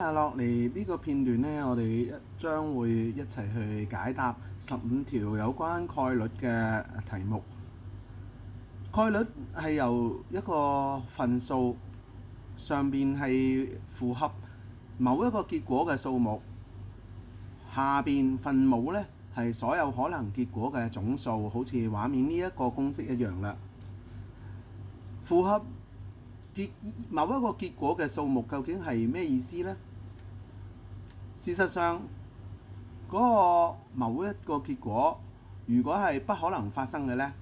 接下落嚟呢個片段呢，我哋將會一齊去解答15條有關概率嘅題目。概率係由一個分數上邊係符合某一個結果嘅數目，下邊分母呢係所有可能結果嘅總數，好似畫面呢一個公式一樣啦。符合某一個結果嘅數目究竟係咩意思呢？事實上，嗰個某一個結果，如果係不可能發生嘅呢，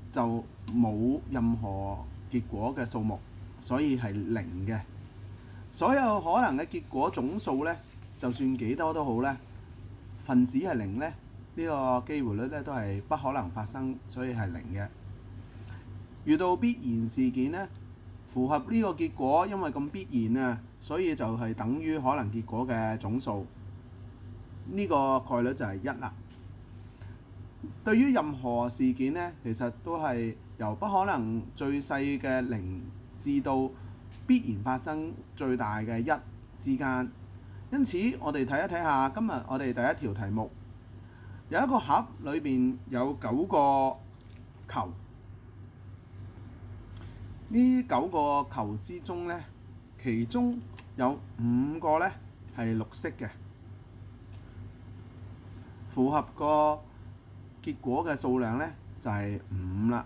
就冇任何結果嘅數目，所以係零嘅。所有可能嘅結果總數呢，就算幾多都好呢，分子係零呢，呢個機會率呢都係不可能發生，所以係零嘅。遇到必然事件呢，符合呢個結果，因為咁必然啊，所以就係等於可能結果嘅總數。呢個概率就係1啦。對於任何事件呢，其實都係由不可能最細嘅0至到必然發生最大嘅1之間。因此，我哋睇一睇下今日我哋第一條題目，有一個盒裏邊有9個球。呢9個球之中呢，其中有5個呢係綠色嘅，符合個結果嘅數量呢就係5啦，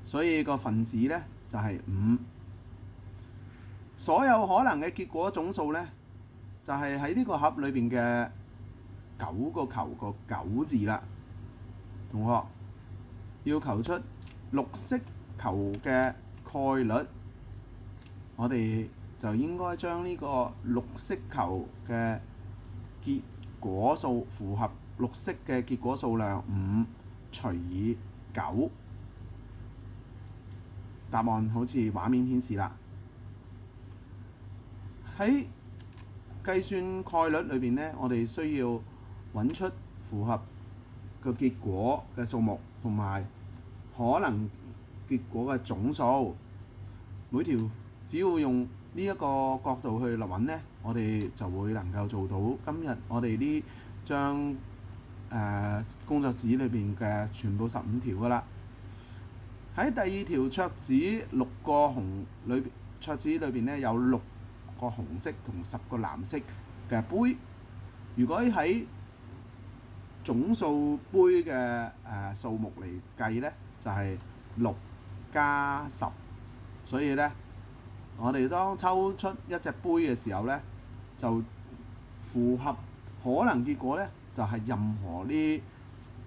所以個分子呢就係5。所有可能嘅結果總數呢，就係喺呢個盒裏邊嘅9個球個9字啦。同學要求出綠色球嘅概率，我哋就應該將呢個綠色球嘅結果數符合綠色嘅結果數量5除以9。答案好似畫面顯示啦。喺計算概率裏邊呢，我哋需要揾出符合個結果嘅數目同埋可能結果嘅總數。每條只要用呢一個角度去揾呢，我哋就會能夠做到今日我哋呢張工作紙裏邊嘅全部15條噶啦。喺第二條桌子6個紅裏邊，桌子裏邊呢有6個紅色同10個藍色嘅杯。如果喺總數杯嘅數目嚟計呢，就係6加10。所以呢，我哋當抽出一隻杯嘅時候呢，就符合可能結果呢，就係任何呢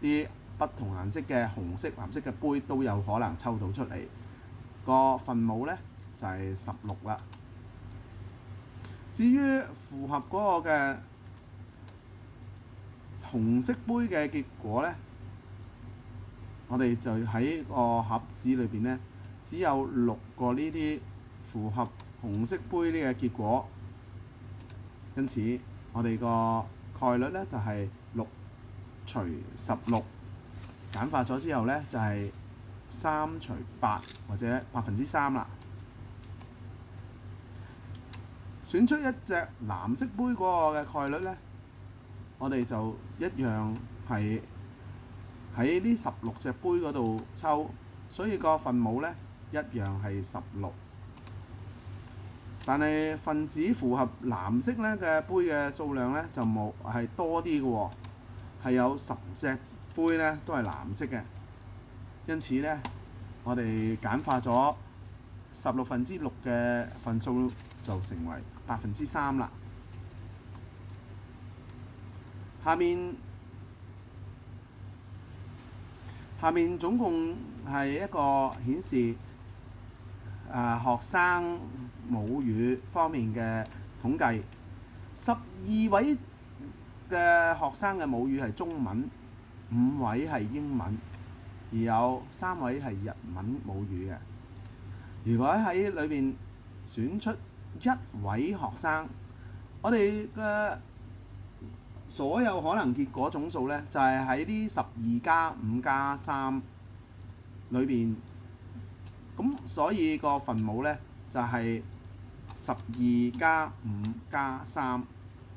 啲不同顏色嘅紅色、藍色嘅杯都有可能抽到出嚟。個分母呢，就係16啦。至於符合嗰個嘅紅色杯嘅結果呢，我哋就喺個盒子裏邊呢，只有6個呢啲符合紅色杯呢個結果，因此我哋個概率呢就係6除16，簡化咗之後呢就係3除8或者3%啦。選出一隻藍色杯嗰個嘅概率呢，我哋就一樣係喺呢16隻杯嗰度抽，所以個分母呢一樣係16。但係分子符合藍色呢嘅杯嘅數量呢就冇係多啲嘅喎，係有10隻杯呢都係藍色嘅。因此呢，我哋簡化咗16/6嘅份數就成為3%啦。下面總共係一個顯示學生母語方面嘅統計。12位嘅學生嘅母語係中文，5位係英文，而有3位係日文母語嘅。如果喺裏邊選出1位學生，我哋嘅所有可能結果總數呢，就係喺呢12加5加3裏邊。咁所以個分母呢，就係 12+5+3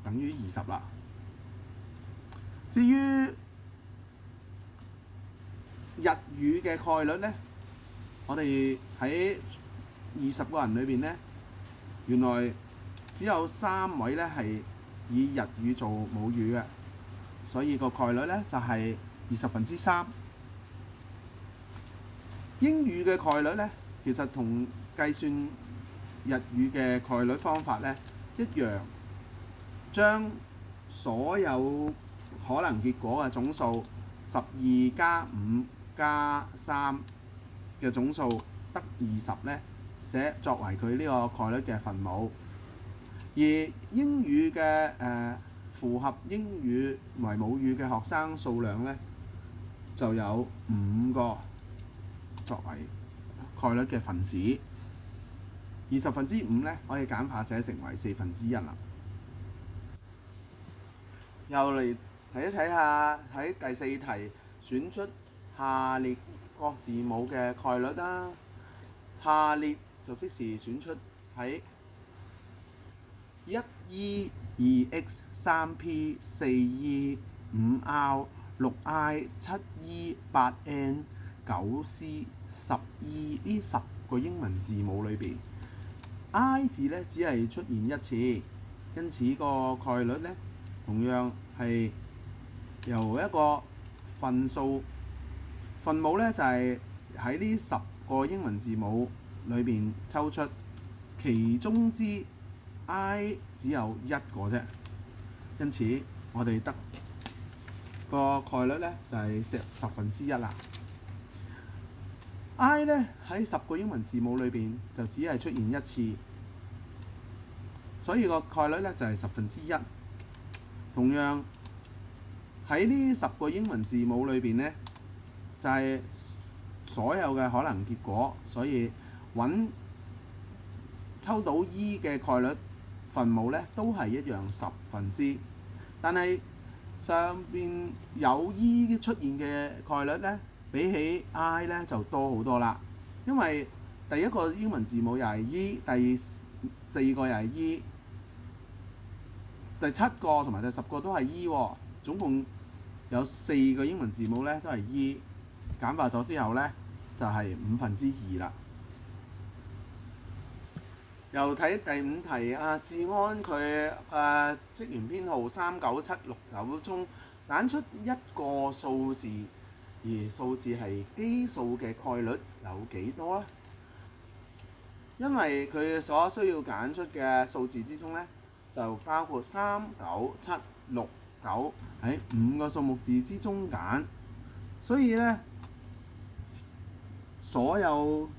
等於20啦。至於日語嘅概率呢，我哋喺20個人裏邊呢，原來只有3位呢係以日語做母語嘅，所以個概率呢就係3/20。英語嘅概率呢，其實同計算日語嘅概率方法呢一樣，將所有可能結果嘅總數12+5+3嘅總數得20呢，寫作為佢呢個概率嘅分母。而英語嘅符合英語為母語嘅學生數量呢，就有5個作為概率嘅分子。20/5呢，可以簡化寫成為1/4啦。又嚟睇一睇下喺第4題選出下列各字母嘅概率啦。下列就即時選出喺 1E、2X、3P、4E、5R、6I、7E、8N、9C、10E 呢10個英文字母裏邊 I 字呢只係出現一次，因此個概率呢同樣係由一個分母呢就係喺呢10個英文字母裏邊抽出，其中之 I 只有1個啫，因此我哋得個概率呢就係10/10啦。I 呢喺10個英文字母裏邊就只係出現一次，所以個概率呢就係1/10。同樣喺呢10個英文字母裏邊呢，就係所有嘅可能結果，所以抽到 E 嘅概率分母呢都係一樣10%，但係上邊有 E 出現嘅概率呢，比起 I 呢就多好多啦。因為第一個英文字母又係 E， 第4個又係 E， 第7個同埋第10個都係 E 喎，總共有4個英文字母呢都係 E， 簡化咗之後呢，就係2/5啦。又睇第5題，志安佢職員編號39769中揀出一個數字，而數字係奇數嘅概率有幾多呢？因為佢所需要揀出嘅數字之中呢，就包括3、9、7、6、9喺5個數目字之中揀，所以呢，所有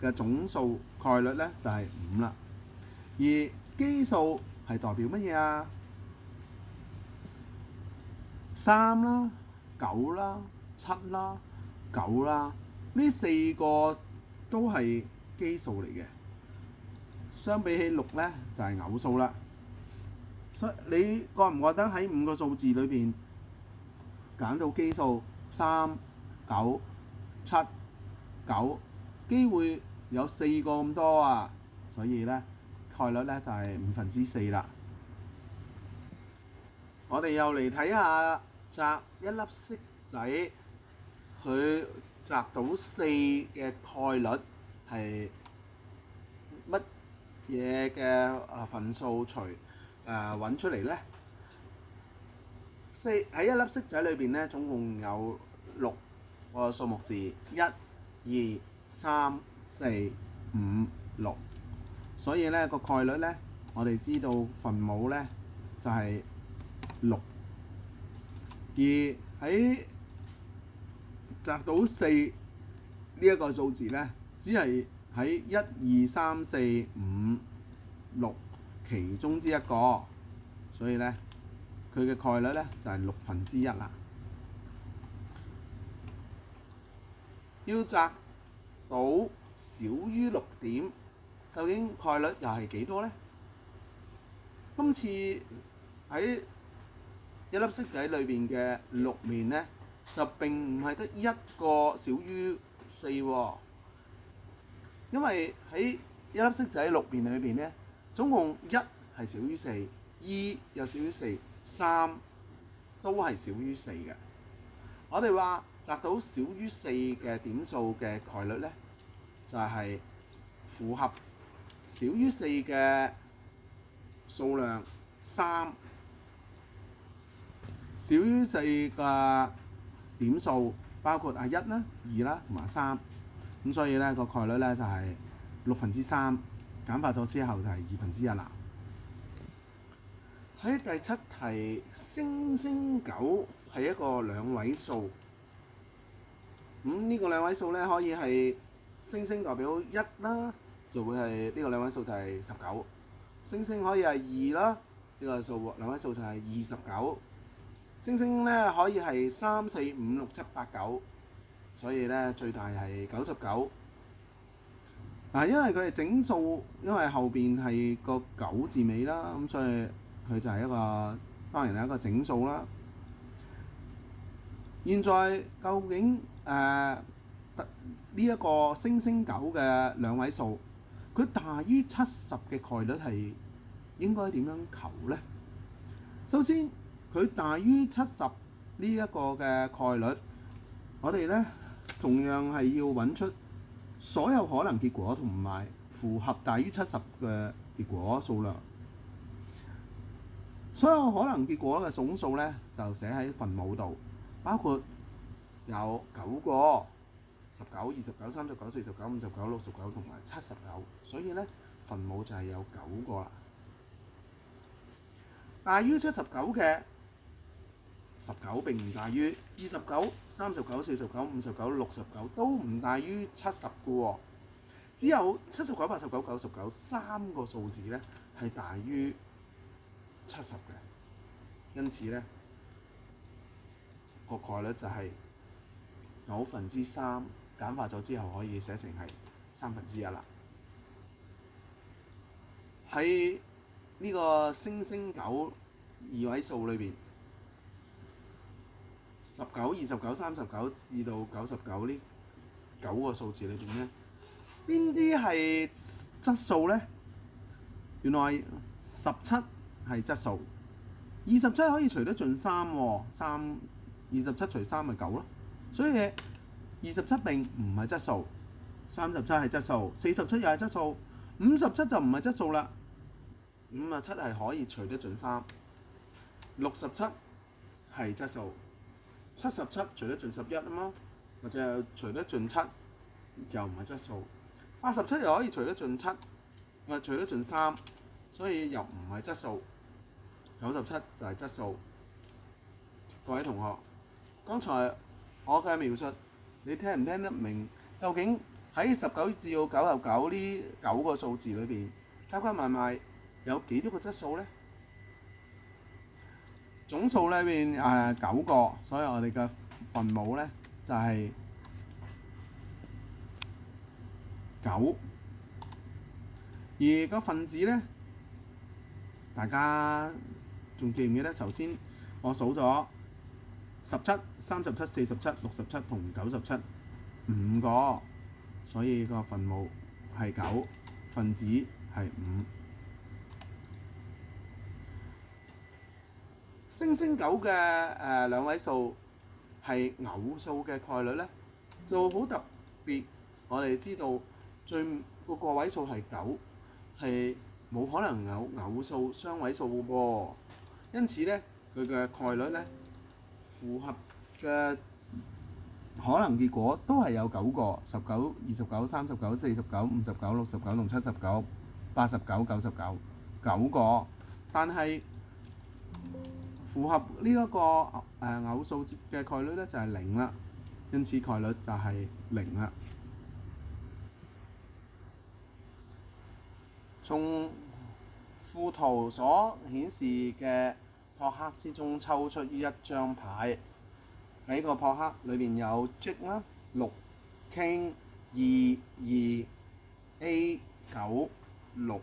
嘅總數概率呢就係5啦。而奇數係代表乜嘢啊？3啦、9啦、7啦、9啦，呢4個都係奇數嚟嘅。相比起6呢，就係偶數啦。所以你覺唔覺得喺5個數字裏邊揀到奇數3、9、7、9，機會有4個咁多啊？所以呢，概率呢就係4/5啦。我哋又嚟睇下擲一粒骰仔，佢擲到4嘅概率係乜嘢嘅分數除揾出嚟呢？喺一粒骰仔裏邊呢，總共有6個數目字，1、2、3、4、5、6，所以呢個概率呢，我哋知道分母呢就係6，而喺擲到4呢一個數字呢，只係喺1、2、3、4、5、6其中之一個，所以呢，佢嘅概率呢就係1/6啦。要擲到少於6點，究竟概率又係幾多呢？今次喺一粒骰仔裏邊嘅6面呢，就並唔係得一個少於4喎，因為喺一粒色仔6邊裏邊咧，總共1係少於4，2又少於4，3都係少於4嘅。我哋話擲到少於4嘅點數嘅概率咧，就係符合少於4嘅數量3，少於4嘅點數包括1啦、2啦同埋3。咁所以咧個概率咧就係3/6，簡化咗之後就係1/2啦。喺第7題，星星9係一個兩位數。呢個兩位數咧可以係星星代表1啦，就會係呢個兩位數就係19。星星可以係2啦，呢個數兩位數就係29。星星咧可以係3、4、5、6、7、8、9。所以咧最大係99。因為佢係整數，因為後邊係個9字尾啦，咁所以佢就係一個當然係一個整數啦。現在究竟呢一個星星9嘅兩位數，佢大於70嘅概率係應該點樣求呢？首先佢大於70呢一個嘅概率，我哋咧同樣係要揾出所有可能結果同埋符合大於70嘅結果數量。所有可能結果嘅總數咧就寫喺分母度，包括有9個、19、29、39、49、59、69同埋79，所以咧分母就係有9個啦。大於79嘅19並唔大於29、39、49、59、69都唔大於70嘅喎，只有79、89、99三個數字咧係大於70嘅，因此咧個概率就係9/3，簡化咗之後可以寫成係1/3啦。喺呢個星星9二位數裏邊，19、29、39至到99呢9個數字裏邊咧，邊啲係質數咧？原來17係質數，27可以除得盡3喎，27除3咪9咯，所以27並唔係質數，37係質數，47又係質數，57就唔係質數啦。57係可以除得盡3，67係質數，77除得盡11啊嘛，或者除得盡7又唔係質數，87又可以除得盡7，除得盡3，所以又唔係質數，97就係質數。各位同學，剛才我嘅描述你聽唔聽得明？究竟喺19至到99呢9個數字裏邊，加加埋埋有幾多個質數呢？總數裏邊9個，所以我哋嘅分母咧就係9。而個分子咧，大家仲記唔記得頭先我數咗17、37、47、67同97 5個，所以個分母係9，分子係5。星星9嘅兩位數係偶數嘅概率咧，就好特別。我哋知道最個個位數係9，係冇可能有偶數雙位數嘅噃。因此咧，佢嘅概率咧符合嘅可能結果都係有9個，19、29、39、49、59、69同79、89、99 9個，但係符合呢一個偶數嘅概率咧就係0啦，因此概率就係0啦。從附圖所顯示嘅撲克之中抽出一張牌，喺個撲克裏邊有 Jack 啦、6、King、2、2、A、9、6、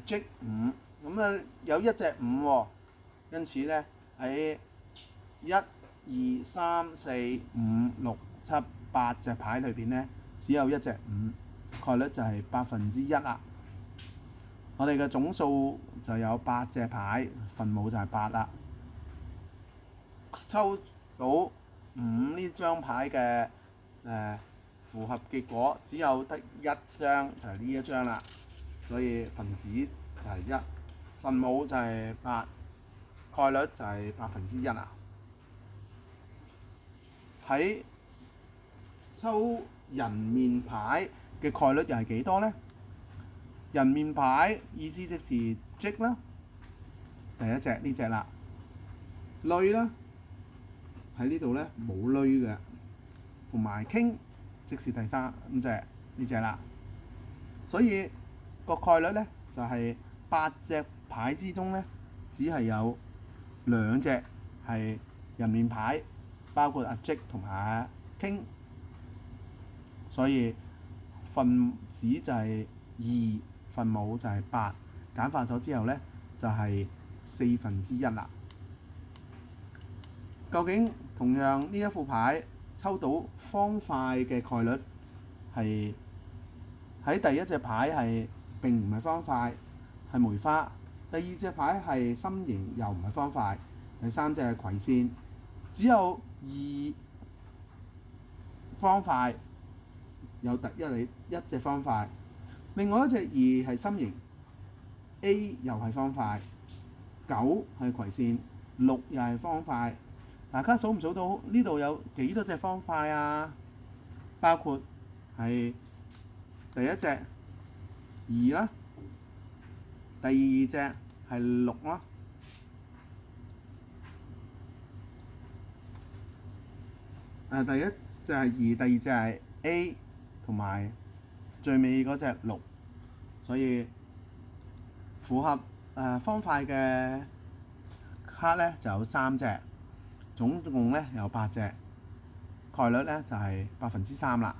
Jack 5。咁啊有一隻5喎，因此咧喺1、2、3、4、5、6、7、8隻牌裏邊咧，只有一隻5。概率就係1%啦。我哋嘅總數就有8隻牌，分母就係8啦。抽到5呢張牌嘅符合結果，只有得一張，就係呢一張啦。所以分子就係1，分母就係8，概率就係1%啦。喺抽人面牌嘅概率又係幾多呢？人面牌意思即是積啦，第一隻呢隻啦，類啦喺呢度咧冇類嘅，同埋傾即是第3隻呢隻啦。所以個概率咧就係8隻牌之中咧，只係有2隻係人面牌，包括阿積同埋阿傾。所以分子就係2，分母就係8，簡化咗之後咧就係1/4啦。究竟同樣呢一副牌抽到方塊嘅概率係喺第一隻牌係並唔係方塊，係梅花；第二隻牌係心形，又唔係方塊；第三隻係葵扇，只有2方塊，有一隻方塊。另外一隻2係心形 ，A 又係方塊，9係葵扇，6又係方塊。大家數唔數到呢度有幾多隻方塊啊？包括係第一隻2啦，第二隻係6啦，第一隻係2，第二隻係 A， 同埋最尾嗰隻6，所以符合方塊嘅卡咧就有3隻。總共咧有8隻，概率咧就係3%啦。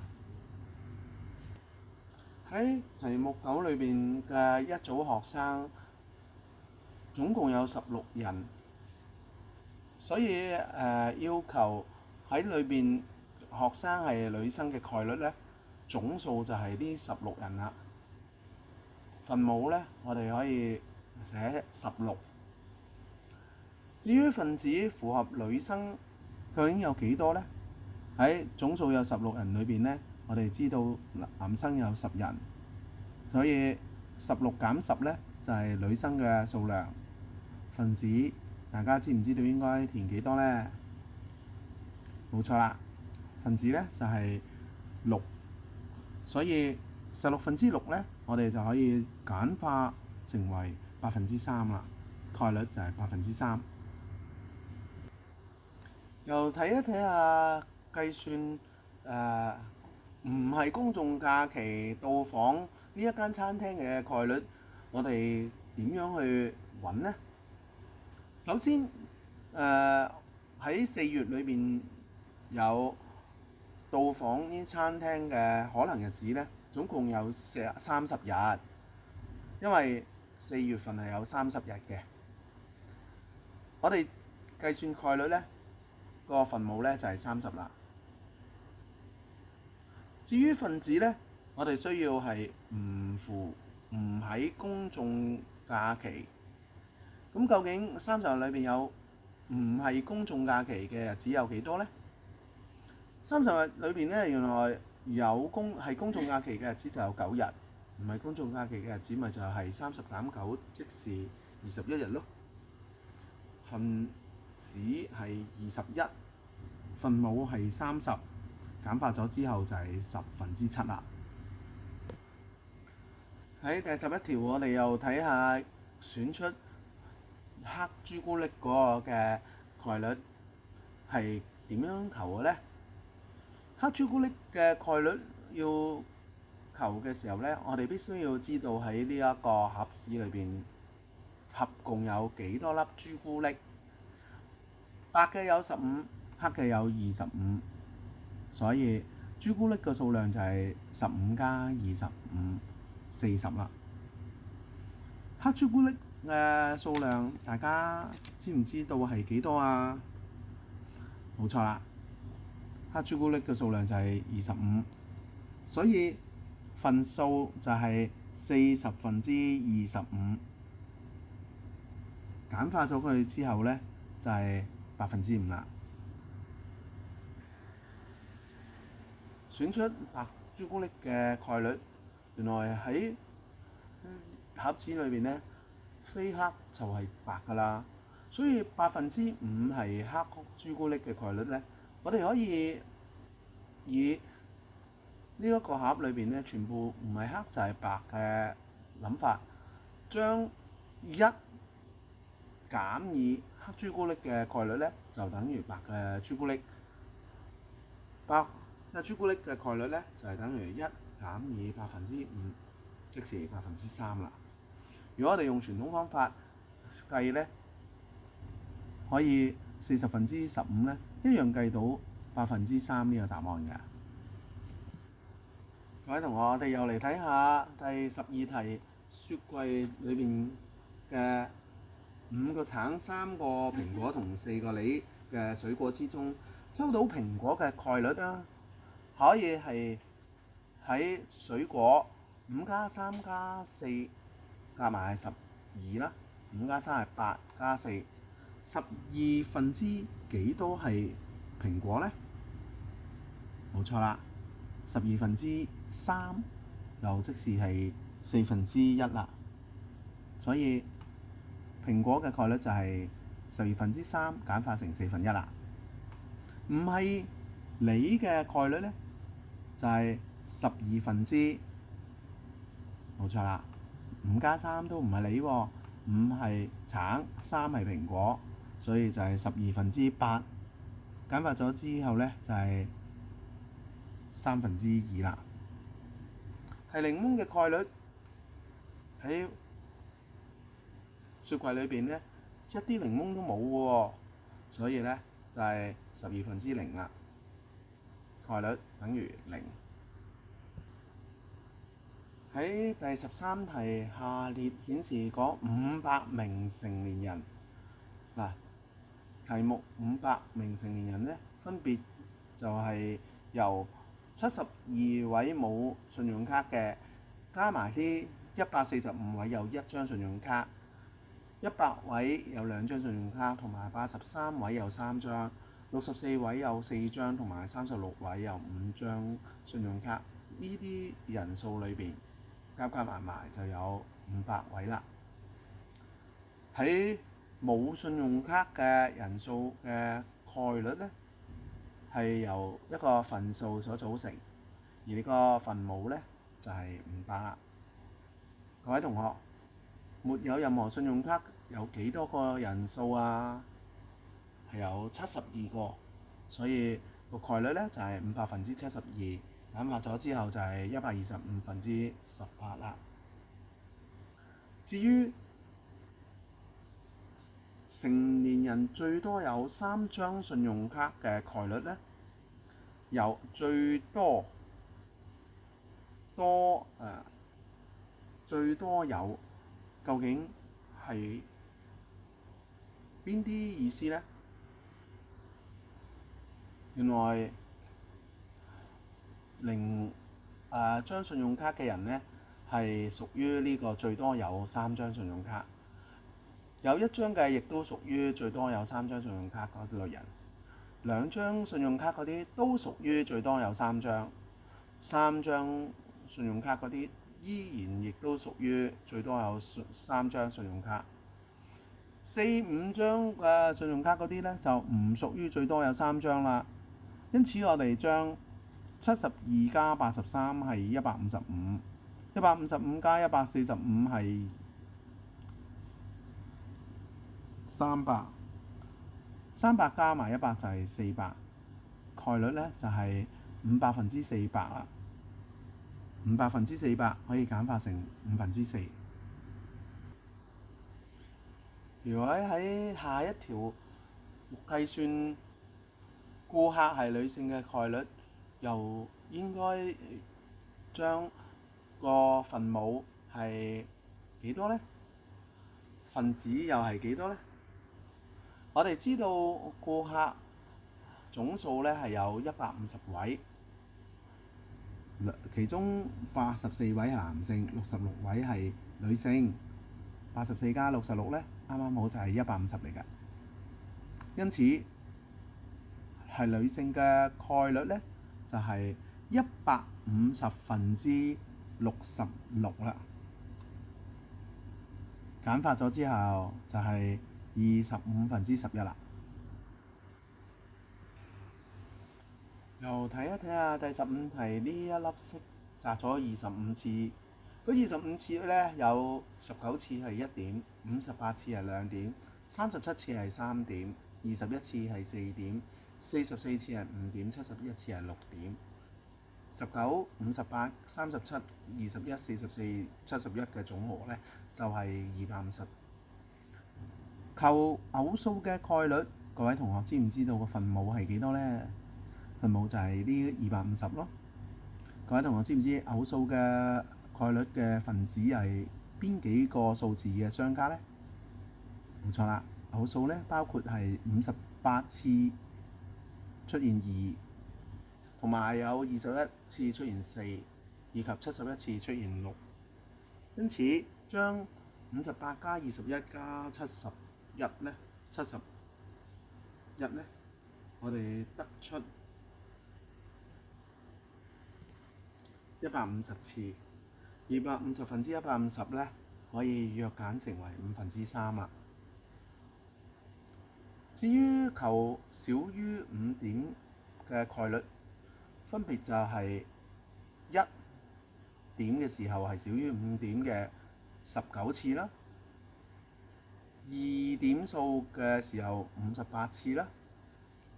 喺題目9裏邊嘅一組學生，總共有16人，所以要求喺裏邊學生係女生嘅概率咧，總數就係呢16人啦。分母咧，我哋可以寫16。至於分子符合女生究竟有幾多呢？喺總數有16人裏邊呢，我哋知道男生有10人，所以16減10呢就係女生嘅數量。分子大家知唔知道應該填幾多呢？冇錯啦，分子呢就係6，所以16/6呢，我哋就可以簡化成為3%啦，概率就係3%。又睇一睇下計算唔係公眾假期到訪呢一間餐廳嘅概率，我哋點樣去揾呢？首先喺4月裏邊有到訪呢餐廳嘅可能日子呢，總共有30日，因為4月份係有30日嘅。我哋計算概率呢，個分母咧就係30啦。至於分子咧，我哋需要係唔喺公眾假期。咁究竟30日裏邊有唔係公眾假期嘅日子有幾多呢？30日裏邊咧，原來係公眾假期嘅日子就有9日，唔係公眾假期嘅日子咪就係30減9，即是21日咯。分子係21，分母係30，簡化咗之後就係7/10啦。喺第11條，我哋又睇下選出黑朱古力嗰個嘅概率係點樣求嘅呢？黑朱古力嘅概率要求嘅時候呢，我哋必須要知道喺呢一個盒子裏邊合共有幾多粒朱古力。白嘅有15，黑嘅有25，所以朱古力嘅數量就係15加25，40啦。黑朱古力嘅數量大家知唔知道係幾多啊？冇錯啦，黑朱古力嘅數量就係25，所以份數就係40%25，簡化咗佢之後呢，就係5%啦。選出白朱古力嘅概率，原來喺盒子裏邊呢，非黑就係白㗎啦。所以5%係黑朱古力嘅概率呢，我哋可以以呢一個盒裏邊呢，全部唔係黑就係白嘅諗法，將1減以黑朱古力嘅概率呢，就等於白嘅朱古力。白嘅朱古力嘅概率呢，就係等於1減以5%，即是3%啦。如果我哋用傳統方法計呢，可以40%15呢，一樣計到3%呢個答案嘅。各位同學，我哋又嚟睇下第12題，雪櫃裏邊嘅5個橙、3個蘋果同4個梨嘅水果之中，抽到蘋果嘅概率啦，可以係喺水果5加3加4加埋係12啦，5加3係8加4，12分之幾多係蘋果呢？冇錯啦，12分之3，又即是係1/4啦。所以蘋果嘅概率就係12分之3簡化成1/4啦。唔係梨嘅概率呢，就係12分之，冇錯啦，5加3都唔係梨喎，5係橙，3係蘋果，所以就係12分之8，簡化咗之後呢，就係2/3啦。係檸檬嘅概率喺雪櫃裏邊呢，一啲檸檬都冇嘅喎，所以呢，就係12分之0啦，概率等於0。喺第13題，下列顯示嗰500名成年人，嗱，題目500名成年人呢，分別就係由72位冇信用卡嘅，加埋啲145位有1張信用卡，100位有2張信用卡，同埋83位有3張，64位有4張，同埋36位有5張信用卡。呢啲人數裏邊加埋埋就有500位啦。喺冇信用卡嘅人數嘅概率呢，係由一個分數所組成，而呢個分母呢，就係500啦。各位同學，沒有任何信用卡有幾多個人數啊？係有72個，所以個概率呢，就係500分之72，簡化咗之後就係125分之18啦。至於成年人最多有3張信用卡嘅概率呢，有最多有，究竟係邊啲意思呢？原來張信用卡嘅人呢，係屬於呢個最多有3張信用卡，有1張嘅亦都屬於最多有3張信用卡嗰類人，2張信用卡嗰啲都屬於最多有3張，3張信用卡嗰啲依然亦都屬於最多有3張信用卡，4、5張嘅信用卡嗰啲呢，就唔屬於最多有3張啦。因此我哋將72加83係155，155加145係300，300加埋100就係400，概率呢就係500分之400啦。500分之400可以簡化成4/5。如果喺下一條計算顧客係女性嘅概率，又應該將個分母係幾多呢？分子又係幾多呢？我哋知道顧客總數呢係有150位，其中84位係男性，66位係女性。84加66咧，啱啱好就係150嚟嘅。因此係女性嘅概率咧就係150/66啦。簡化咗之後就係25/11啦。又睇一睇下第15題，呢一粒色擲咗25次，嗰25次咧有19次係1點，58次係2點，37次係3點，21次係4點，44次係5點，71次係6點。19、58、37、21、44、71嘅總和咧就係250。求偶數嘅概率，各位同學知唔知道個分母係幾多呢？分母就係呢250咯。各位同學知唔知偶數嘅概率嘅分子係邊幾個數字嘅相加呢？冇錯啦，偶數咧包括係58次出現2，同埋有21次出現4，以及71次出現6。因此將58加21加71咧，71咧，我哋得出150次。250/150咧，可以約簡成為3/5啦。至於求少於5點嘅概率，分別就係1點嘅時候係少於5點嘅19次啦，2點數嘅時候58次啦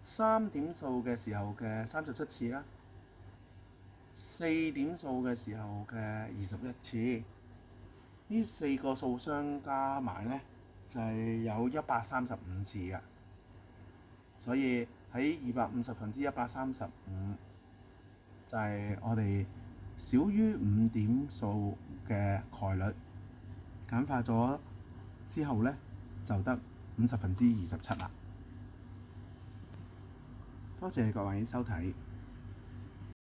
，3點數嘅時候嘅37次啦，4點數嘅時候嘅21次。呢4個數相加埋咧就係有135次嘅，所以喺250/135就係我哋少於5點數嘅概率。簡化咗之後咧就得50/27啦。多謝各位收睇。